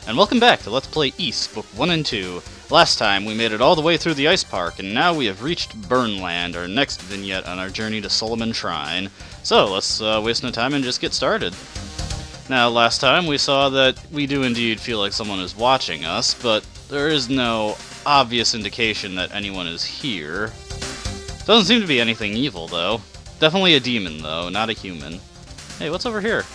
and welcome back to Let's Play East, Book 1 and 2. Last time, we made it all the way through the ice park, and now we have reached Burnland, our next vignette on our journey to Solomon Shrine. So, let's waste no time and just get started. Now, last time we saw that we do indeed feel like someone is watching us, but there is no obvious indication that anyone is here. Doesn't seem to be anything evil, though. Definitely a demon, though, not a human. Hey, what's over here?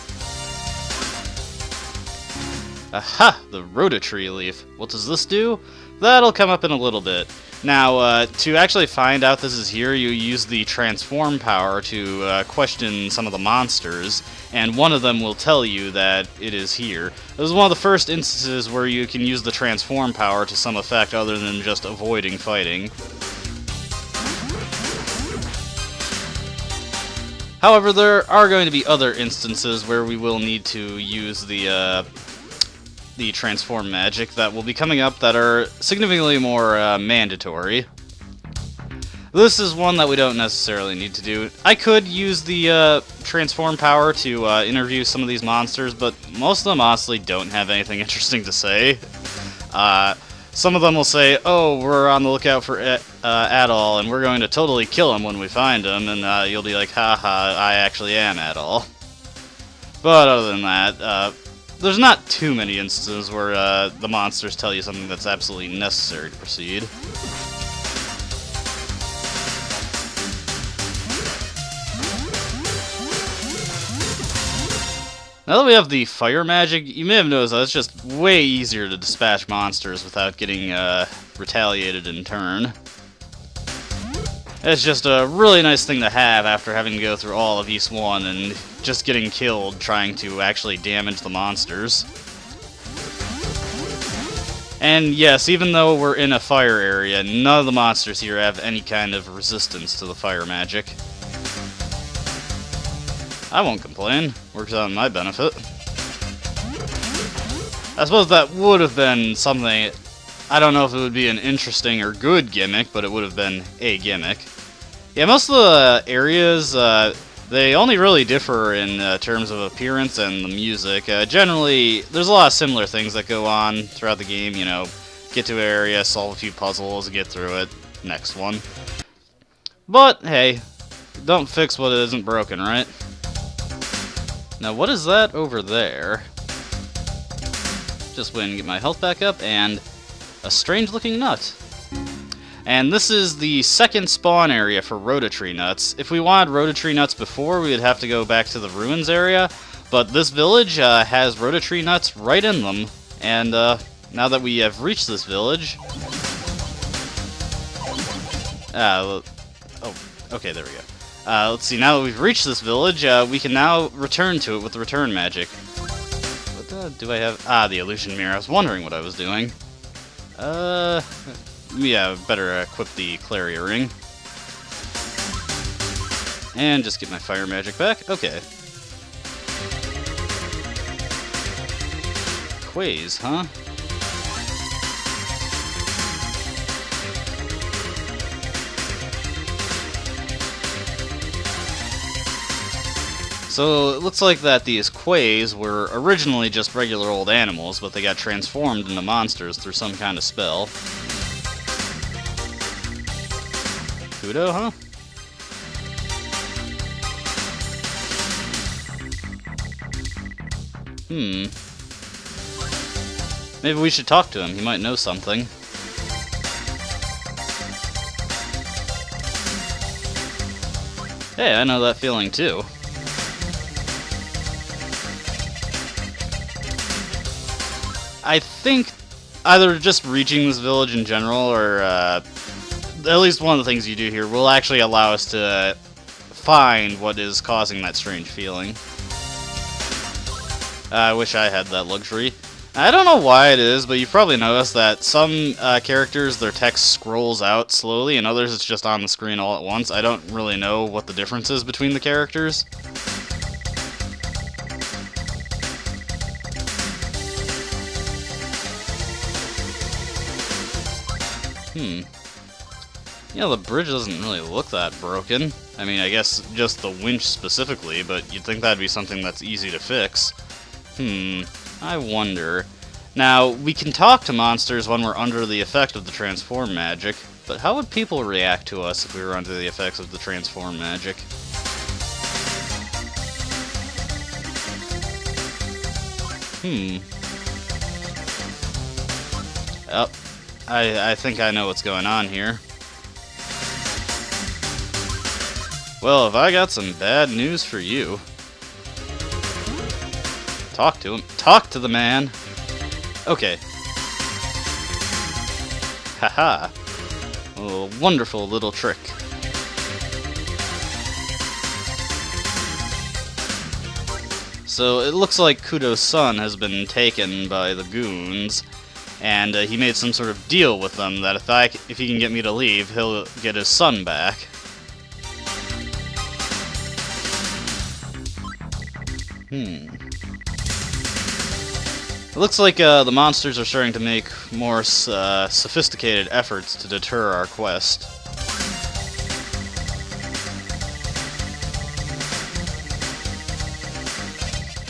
Aha! The Rhoda-tree leaf. What does this do? That'll come up in a little bit. Now, to actually find out this is here, you use the transform power to question some of the monsters, and one of them will tell you that it is here. This is one of the first instances where you can use the transform power to some effect other than just avoiding fighting. However, there are going to be other instances where we will need to use the transform magic that will be coming up that are significantly more mandatory. This is one that we don't necessarily need to do. I could use the transform power to interview some of these monsters, but most of them honestly don't have anything interesting to say. Some of them will say, oh, we're on the lookout for Adol, and we're going to totally kill him when we find him, and you'll be like, haha, I actually am Adol. But other than that, there's not too many instances where the monsters tell you something that's absolutely necessary to proceed. Now that we have the fire magic, you may have noticed that it's just way easier to dispatch monsters without getting retaliated in turn. It's just a really nice thing to have after having to go through all of East 1 and just getting killed trying to actually damage the monsters. And yes, even though we're in a fire area, none of the monsters here have any kind of resistance to the fire magic. I won't complain. Works out in my benefit. I suppose that would have been something. I don't know if it would be an interesting or good gimmick, but it would have been a gimmick. Yeah, most of the areas, they only really differ in terms of appearance and the music. Generally, there's a lot of similar things that go on throughout the game, you know, get to an area, solve a few puzzles, get through it, next one. But, hey, don't fix what isn't broken, right? Now, what is that over there? Just went and get my health back up, and a strange-looking nut. And this is the second spawn area for Rhoda-tree nuts. If we wanted Rhoda-tree nuts before, we would have to go back to the ruins area, but this village has Rhoda-tree nuts right in them, and now that we have reached this village... oh, okay, there we go. Let's see, now that we've reached this village, we can now return to it with the return magic. What do I have? Ah, the illusion mirror. I was wondering what I was doing. Yeah, better equip the Clarier ring. And just get my fire magic back. Okay. Quays, huh? So it looks like that these Quays were originally just regular old animals, but they got transformed into monsters through some kind of spell. Kudo, huh? Maybe we should talk to him. He might know something. Hey, I know that feeling too. I think either just reaching this village in general, or at least one of the things you do here, will actually allow us to find what is causing that strange feeling. I wish I had that luxury. I don't know why it is, but you've probably noticed that some characters, their text scrolls out slowly, and others it's just on the screen all at once. I don't really know what the difference is between the characters. Yeah, the bridge doesn't really look that broken. I mean, I guess just the winch specifically, but you'd think that'd be something that's easy to fix. I wonder. Now, we can talk to monsters when we're under the effect of the transform magic, but how would people react to us if we were under the effects of the transform magic? Oh, I think I know what's going on here. Well, have I got some bad news for you. Talk to him. Talk to the man. Okay. Haha. A wonderful little trick. So it looks like Kudo's son has been taken by the goons, and he made some sort of deal with them that if he can get me to leave, he'll get his son back. It looks like the monsters are starting to make more sophisticated efforts to deter our quest.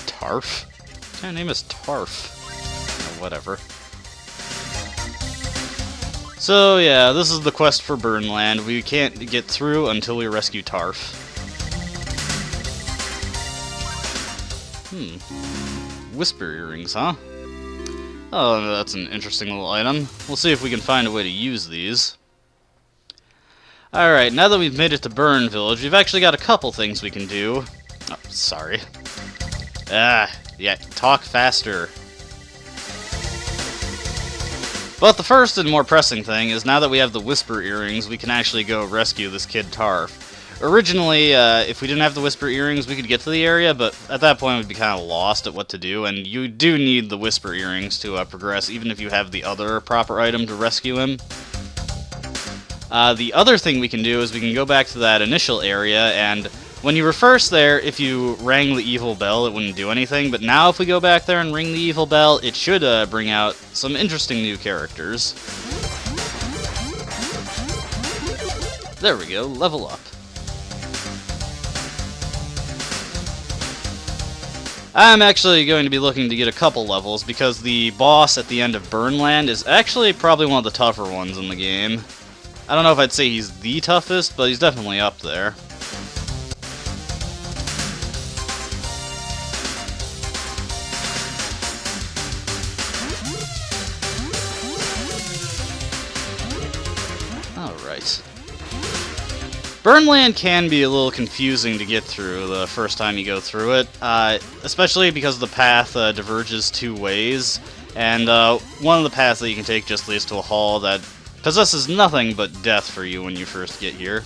Tarf? What kind of name is Tarf? Oh, whatever. So yeah, this is the quest for Burnland. We can't get through until we rescue Tarf. Whisper earrings, huh? Oh, that's an interesting little item. We'll see if we can find a way to use these. Alright, now that we've made it to Burn Village, we've actually got a couple things we can do. Oh, sorry. Yeah, talk faster. But the first and more pressing thing is now that we have the Whisper Earrings, we can actually go rescue this kid Tarf. Originally, if we didn't have the Whisper Earrings, we could get to the area, but at that point we'd be kind of lost at what to do, and you do need the Whisper Earrings to progress, even if you have the other proper item to rescue him. The other thing we can do is we can go back to that initial area, and when you were first there, if you rang the evil bell, it wouldn't do anything, but now if we go back there and ring the evil bell, it should bring out some interesting new characters. There we go, level up. I'm actually going to be looking to get a couple levels, because the boss at the end of Burnland is actually probably one of the tougher ones in the game. I don't know if I'd say he's the toughest, but he's definitely up there. Alright. Burnland can be a little confusing to get through the first time you go through it, especially because the path diverges two ways, and one of the paths that you can take just leads to a hall that possesses nothing but death for you when you first get here.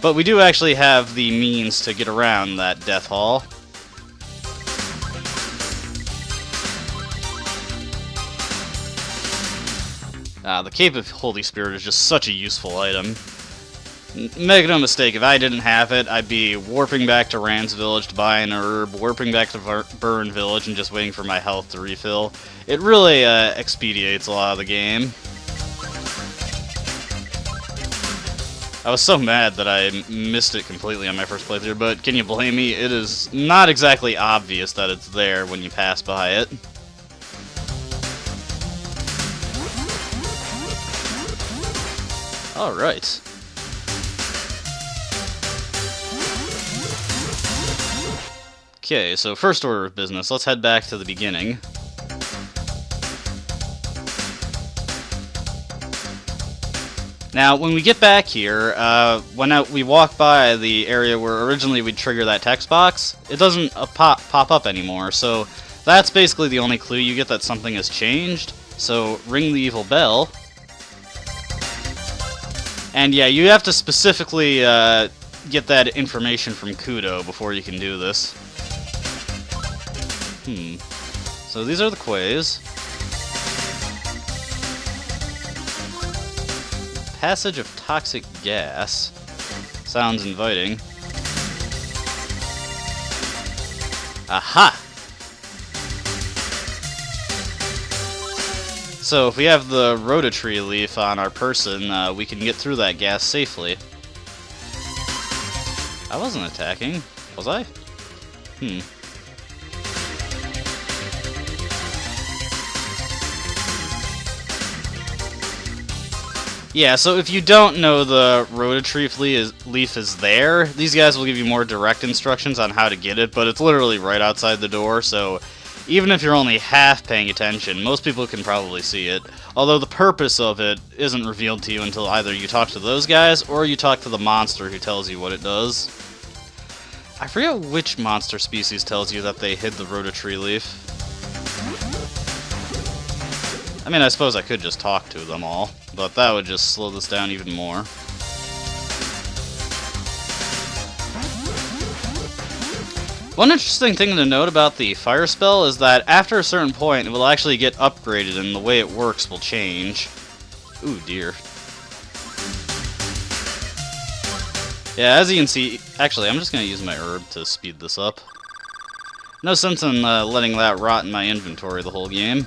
But we do actually have the means to get around that death hall. The Cape of Holy Spirit is just such a useful item. Make no mistake, if I didn't have it, I'd be warping back to Rand's village to buy an herb, warping back to Burn village and just waiting for my health to refill. It really expedites a lot of the game. I was so mad that I missed it completely on my first playthrough, but can you blame me? It is not exactly obvious that it's there when you pass by it. Alright. Okay, so first order of business, let's head back to the beginning. Now, when we get back here, when we walk by the area where originally we'd trigger that text box, it doesn't pop up anymore, so that's basically the only clue you get that something has changed. So, ring the evil bell. And yeah, you have to specifically get that information from Kudo before you can do this. So these are the quays. Passage of toxic gas. Sounds inviting. Aha! So if we have the Rototree leaf on our person, we can get through that gas safely. I wasn't attacking, was I? Yeah, so if you don't know the Rototree leaf is there, these guys will give you more direct instructions on how to get it, but it's literally right outside the door, so even if you're only half paying attention, most people can probably see it. Although the purpose of it isn't revealed to you until either you talk to those guys or you talk to the monster who tells you what it does. I forget which monster species tells you that they hid the Rototree leaf. I mean, I suppose I could just talk to them all, but that would just slow this down even more. One interesting thing to note about the fire spell is that after a certain point, it will actually get upgraded and the way it works will change. Ooh, dear. Yeah, as you can see, actually, I'm just going to use my herb to speed this up. No sense in letting that rot in my inventory the whole game.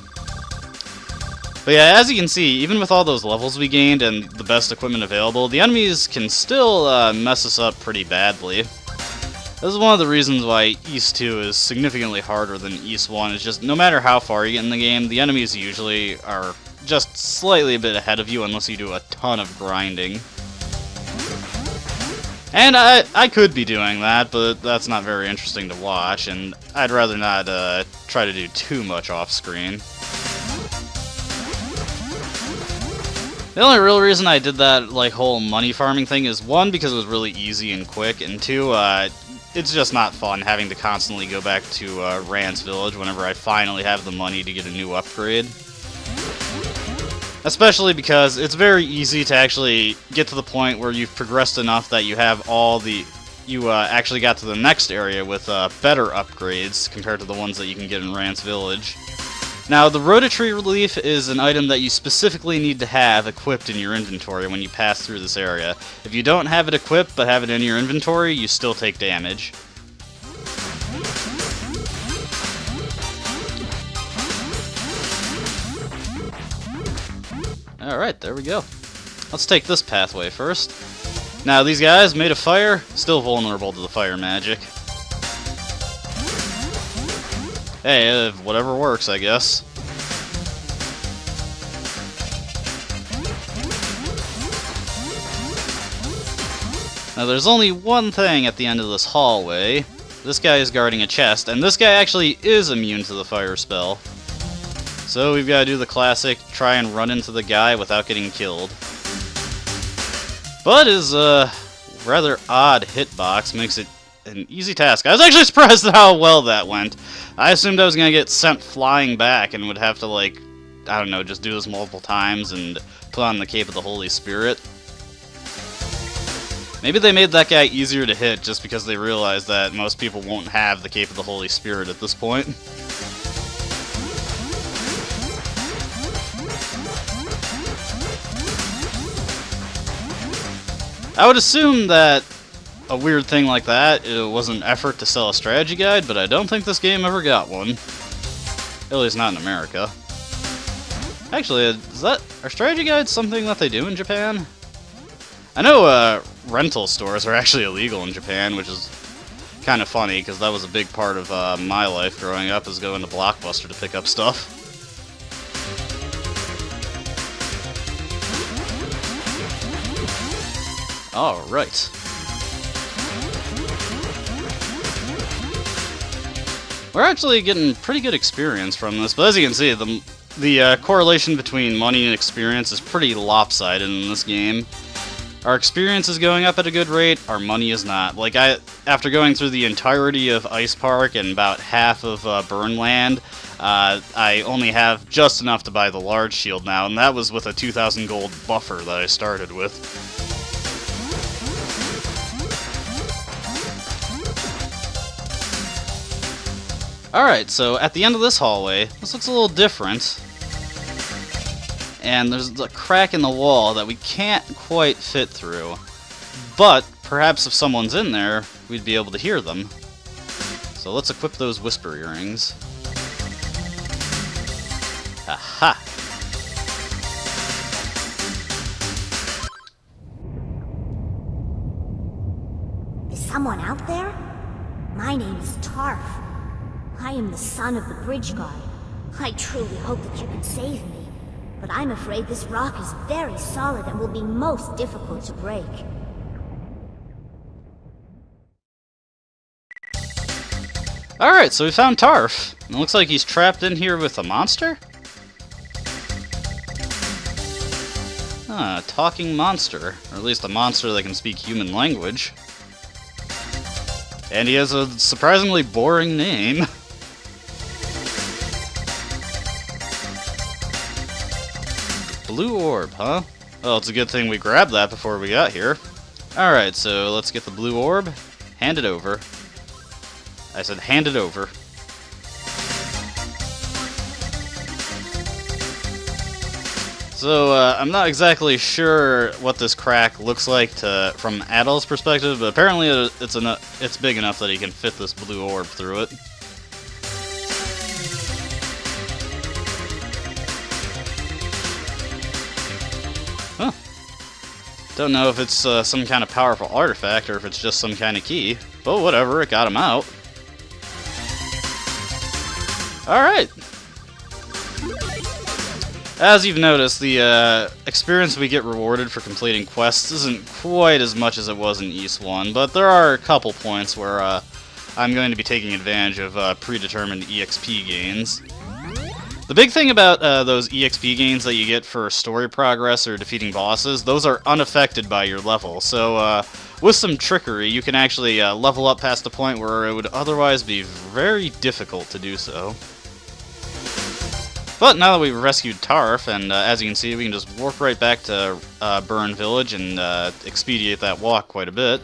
But yeah, as you can see, even with all those levels we gained and the best equipment available, the enemies can still mess us up pretty badly. This is one of the reasons why East 2 is significantly harder than East 1. It's just, no matter how far you get in the game, the enemies usually are just slightly a bit ahead of you unless you do a ton of grinding. And I could be doing that, but that's not very interesting to watch, and I'd rather not try to do too much off-screen. The only real reason I did that whole money farming thing is, one, because it was really easy and quick, and two, it's just not fun having to constantly go back to Rand's village whenever I finally have the money to get a new upgrade. Especially because it's very easy to actually get to the point where you've progressed enough that you have all the... You actually got to the next area with better upgrades compared to the ones that you can get in Rand's village. Now, the Rototree leaf is an item that you specifically need to have equipped in your inventory when you pass through this area. If you don't have it equipped but have it in your inventory, you still take damage. Alright, there we go. Let's take this pathway first. Now, these guys, made of fire, still vulnerable to the fire magic. Hey, whatever works, I guess. Now, there's only one thing at the end of this hallway. This guy is guarding a chest, and this guy actually is immune to the fire spell. So we've got to do the classic, try and run into the guy without getting killed. But his rather odd hitbox makes it an easy task. I was actually surprised at how well that went. I assumed I was going to get sent flying back and would have to, I don't know, just do this multiple times and put on the Cape of the Holy Spirit. Maybe they made that guy easier to hit just because they realized that most people won't have the Cape of the Holy Spirit at this point. I would assume that a weird thing like that, it was an effort to sell a strategy guide, but I don't think this game ever got one. At least not in America. Actually, are strategy guides something that they do in Japan? I know rental stores are actually illegal in Japan, which is kind of funny, because that was a big part of my life growing up, is going to Blockbuster to pick up stuff. Alright. We're actually getting pretty good experience from this, but as you can see, the correlation between money and experience is pretty lopsided in this game. Our experience is going up at a good rate, our money is not. After going through the entirety of Ice Park and about half of Burnland, I only have just enough to buy the large shield now, and that was with a 2,000 gold buffer that I started with. Alright, so at the end of this hallway, this looks a little different. And there's a crack in the wall that we can't quite fit through. But perhaps if someone's in there, we'd be able to hear them. So let's equip those whisper earrings. Aha! Is someone out there? My name is Tarf. I am the son of the bridge guard. I truly hope that you can save me. but I'm afraid this rock is very solid and will be most difficult to break. Alright, so we found Tarf. It looks like he's trapped in here with a monster? Ah, a talking monster. Or at least a monster that can speak human language. And he has a surprisingly boring name. Blue orb, huh? Well, it's a good thing we grabbed that before we got here. Alright, so let's get the blue orb. Hand it over. I said hand it over. So, I'm not exactly sure what this crack looks like from Adol's perspective, but apparently it's big enough that he can fit this blue orb through it. Huh. Don't know if it's some kind of powerful artifact or if it's just some kind of key, but whatever, it got him out. Alright. As you've noticed, the experience we get rewarded for completing quests isn't quite as much as it was in East 1, but there are a couple points where I'm going to be taking advantage of predetermined EXP gains. The big thing about those EXP gains that you get for story progress or defeating bosses, those are unaffected by your level, so with some trickery you can actually level up past the point where it would otherwise be very difficult to do so. But now that we've rescued Tarf, and as you can see, we can just warp right back to Burn Village and expedite that walk quite a bit.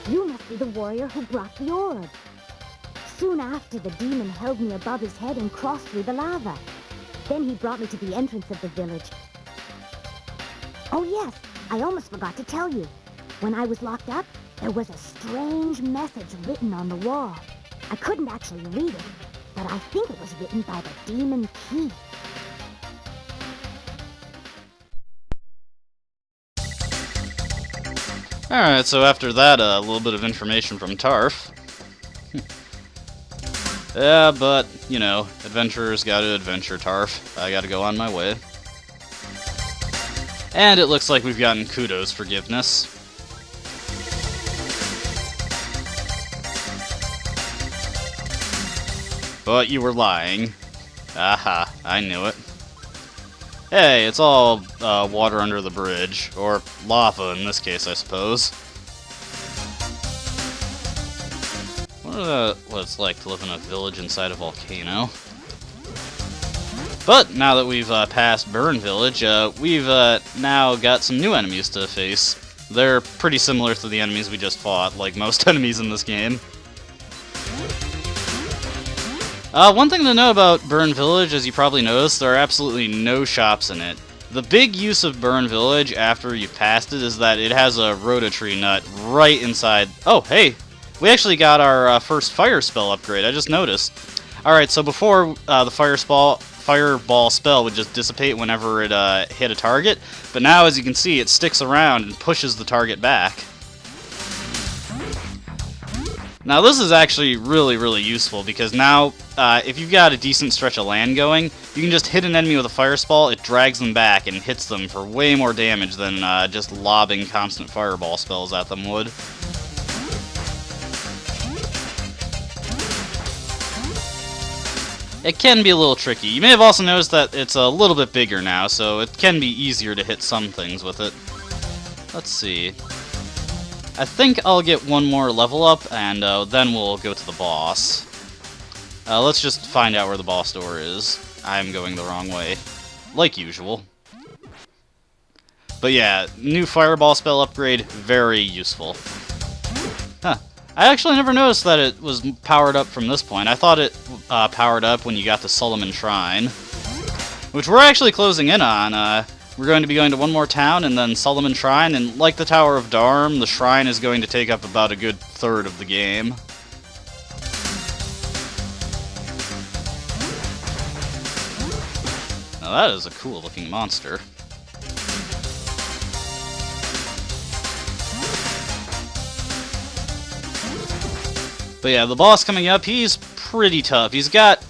You must be the warrior who brought the orb. Soon after, the demon held me above his head and crossed through the lava. Then he brought me to the entrance of the village. Oh yes, I almost forgot to tell you. When I was locked up, there was a strange message written on the wall. I couldn't actually read it, but I think it was written by the demon key. Alright, so after that, a little bit of information from Tarf. Yeah, but, you know, adventurers gotta adventure, Tarf. I gotta go on my way. And it looks like we've gotten Kudo's forgiveness. But you were lying. Aha, I knew it. Hey, it's all water under the bridge. Or lava in this case, I suppose. What it's like to live in a village inside a volcano. But now that we've passed Burn Village, we've now got some new enemies to face. They're pretty similar to the enemies we just fought, like most enemies in this game. One thing to know about Burn Village, as you probably noticed, there are absolutely no shops in it. The big use of Burn Village after you've passed it is that it has a Rototree nut right inside. Oh, hey! We actually got our first fire spell upgrade, I just noticed. Alright, so before the fireball spell would just dissipate whenever it hit a target, but now as you can see it sticks around and pushes the target back. Now this is actually really useful because now if you've got a decent stretch of land going, you can just hit an enemy with a fire spell, it drags them back and hits them for way more damage than just lobbing constant fireball spells at them would. It can be a little tricky. You may have also noticed that it's a little bit bigger now, so it can be easier to hit some things with it. Let's see. I think I'll get one more level up, and then we'll go to the boss. Let's just find out where the boss door is. I'm going the wrong way, like usual. But yeah, new fireball spell upgrade, very useful. Huh. I actually never noticed that it was powered up from this point. I thought it powered up when you got to Solomon Shrine, which we're actually closing in on. We're going to be going to one more town and then Solomon Shrine, and like the Tower of Dharm, the shrine is going to take up about a good third of the game. Now that is a cool looking monster. But yeah, the boss coming up, he's pretty tough. He's got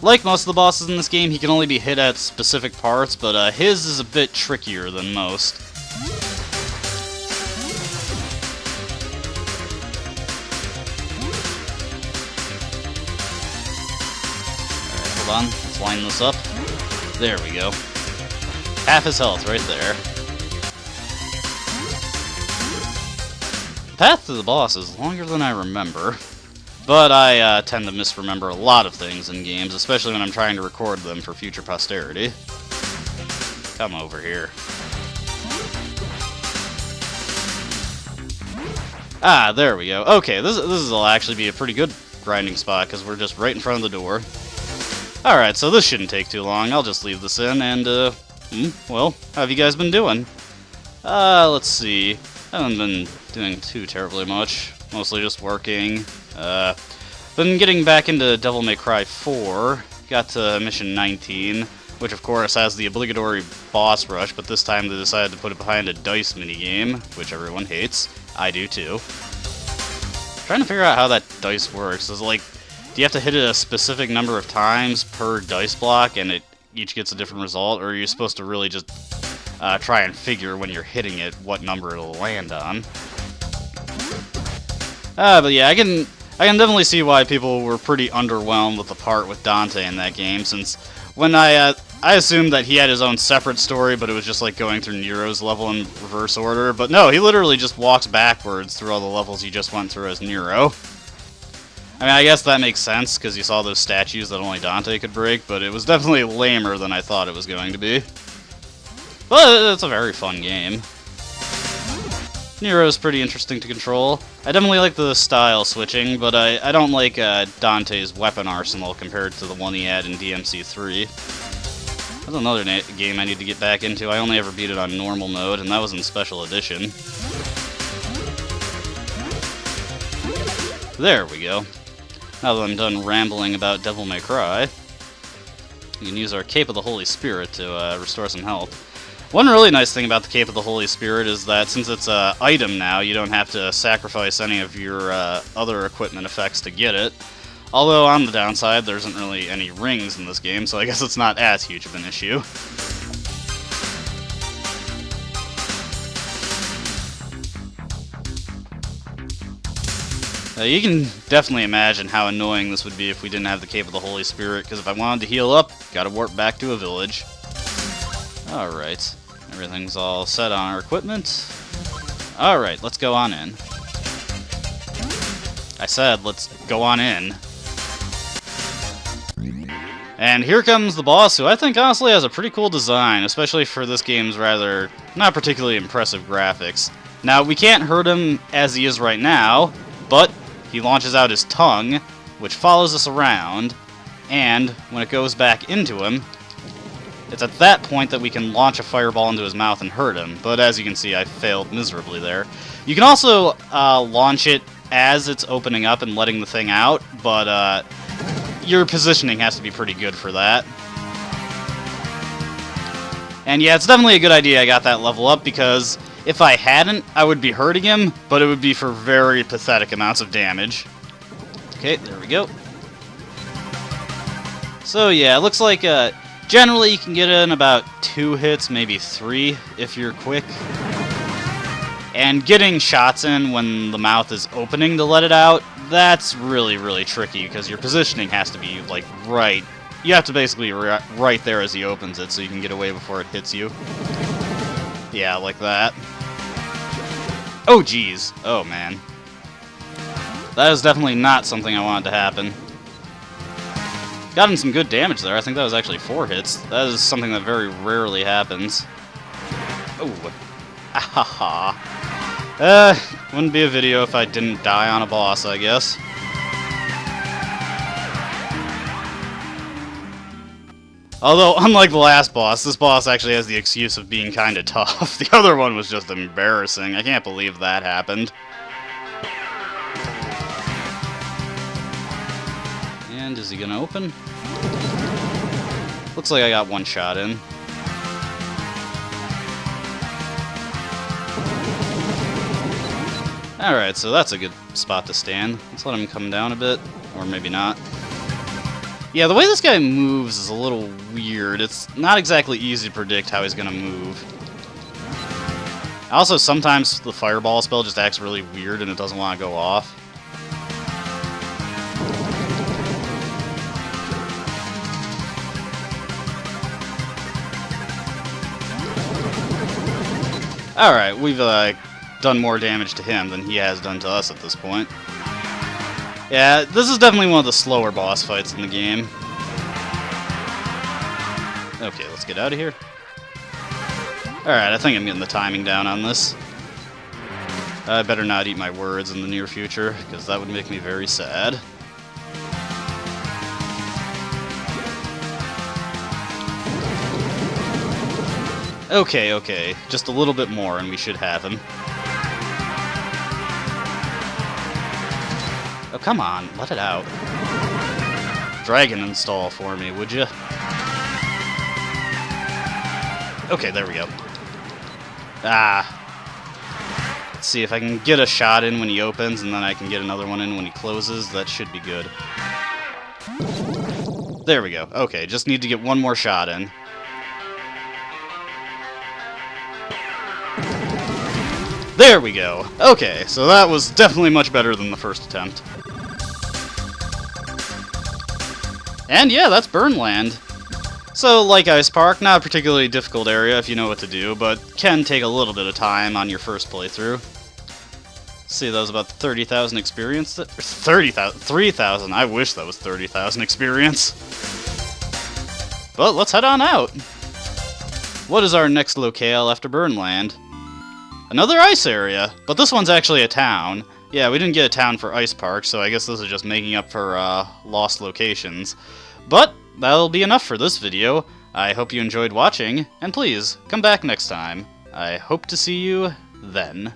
Like most of the bosses in this game, he can only be hit at specific parts, but his is a bit trickier than most. Alright, hold on. Let's line this up. There we go. Half his health right there. The path to the boss is longer than I remember. But I tend to misremember a lot of things in games, especially when I'm trying to record them for future posterity. Come over here. Ah, there we go. Okay, this will actually be a pretty good grinding spot, because we're just right in front of the door. Alright, so this shouldn't take too long. I'll just leave this in, and, well, how have you guys been doing? Let's see. I haven't been doing too terribly much. Mostly just working. Been getting back into Devil May Cry 4. Got to mission 19, which of course has the obligatory boss rush, but this time they decided to put it behind a dice minigame, which everyone hates. I do too. Trying to figure out how that dice works. Is it like, do you have to hit it a specific number of times per dice block and it each gets a different result, or are you supposed to really just try and figure when you're hitting it what number it'll land on? But yeah, I can definitely see why people were pretty underwhelmed with the part with Dante in that game, since when I assumed that he had his own separate story, but it was just like going through Nero's level in reverse order. But no, he literally just walks backwards through all the levels he just went through as Nero. I mean, I guess that makes sense, because you saw those statues that only Dante could break, but it was definitely lamer than I thought it was going to be. But it's a very fun game. Nero's pretty interesting to control. I definitely like the style switching, but I don't like Dante's weapon arsenal compared to the one he had in DMC3. That's another game I need to get back into. I only ever beat it on normal mode, and that was in Special Edition. There we go. Now that I'm done rambling about Devil May Cry, we can use our Cape of the Holy Spirit to restore some health. One really nice thing about the Cape of the Holy Spirit is that since it's an item now, you don't have to sacrifice any of your other equipment effects to get it. Although, on the downside, there isn't really any rings in this game, so I guess it's not as huge of an issue. You can definitely imagine how annoying this would be if we didn't have the Cape of the Holy Spirit, because if I wanted to heal up, gotta warp back to a village. Alright, everything's all set on our equipment. Alright, let's go on in. I said, let's go on in. And here comes the boss, who I think honestly has a pretty cool design, especially for this game's rather not particularly impressive graphics. Now, we can't hurt him as he is right now, but he launches out his tongue, which follows us around, and when it goes back into him, it's at that point that we can launch a fireball into his mouth and hurt him, but as you can see, I failed miserably there. You can also launch it as it's opening up and letting the thing out, but your positioning has to be pretty good for that. And yeah, it's definitely a good idea I got that level up, because if I hadn't, I would be hurting him, but it would be for very pathetic amounts of damage. Okay, there we go. So yeah, it looks like generally you can get in about 2 hits, maybe 3 if you're quick. And getting shots in when the mouth is opening to let it out, that's really, really tricky, because your positioning has to be, like, right. You have to basically right there as he opens it so you can get away before it hits you. Yeah, like that. Oh, geez. Oh, man. That is definitely not something I wanted to happen. Got him some good damage there. I think that was actually 4 hits. That is something that very rarely happens. Oh. Ahaha. Wouldn't be a video if I didn't die on a boss, I guess. Although, unlike the last boss, this boss actually has the excuse of being kinda tough. The other one was just embarrassing. I can't believe that happened. And is he gonna open? Looks like I got 1 shot in. Alright, so that's a good spot to stand. Let's let him come down a bit, or maybe not. Yeah, the way this guy moves is a little weird. It's not exactly easy to predict how he's gonna move. Also, sometimes the fireball spell just acts really weird and it doesn't want to go off. Alright, we've done more damage to him than he has done to us at this point. Yeah, this is definitely one of the slower boss fights in the game. Okay, let's get out of here. Alright, I think I'm getting the timing down on this. I better not eat my words in the near future, because that would make me very sad. Okay, okay. Just a little bit more and we should have him. Oh, come on. Let it out. Dragon install for me, would you? Okay, there we go. Ah. Let's see if I can get a shot in when he opens, and then I can get another one in when he closes. That should be good. There we go. Okay, just need to get one more shot in. There we go. Okay, so that was definitely much better than the first attempt. And yeah, that's Burnland. So, like Ice Park, not a particularly difficult area if you know what to do, but can take a little bit of time on your first playthrough. See, that was about 30,000 experience. 30,000? 3,000. I wish that was 30,000 experience. But let's head on out. What is our next locale after Burnland? Another ice area, but this one's actually a town. Yeah, we didn't get a town for Ice Park, so I guess this is just making up for lost locations. But that'll be enough for this video. I hope you enjoyed watching, and please, come back next time. I hope to see you then.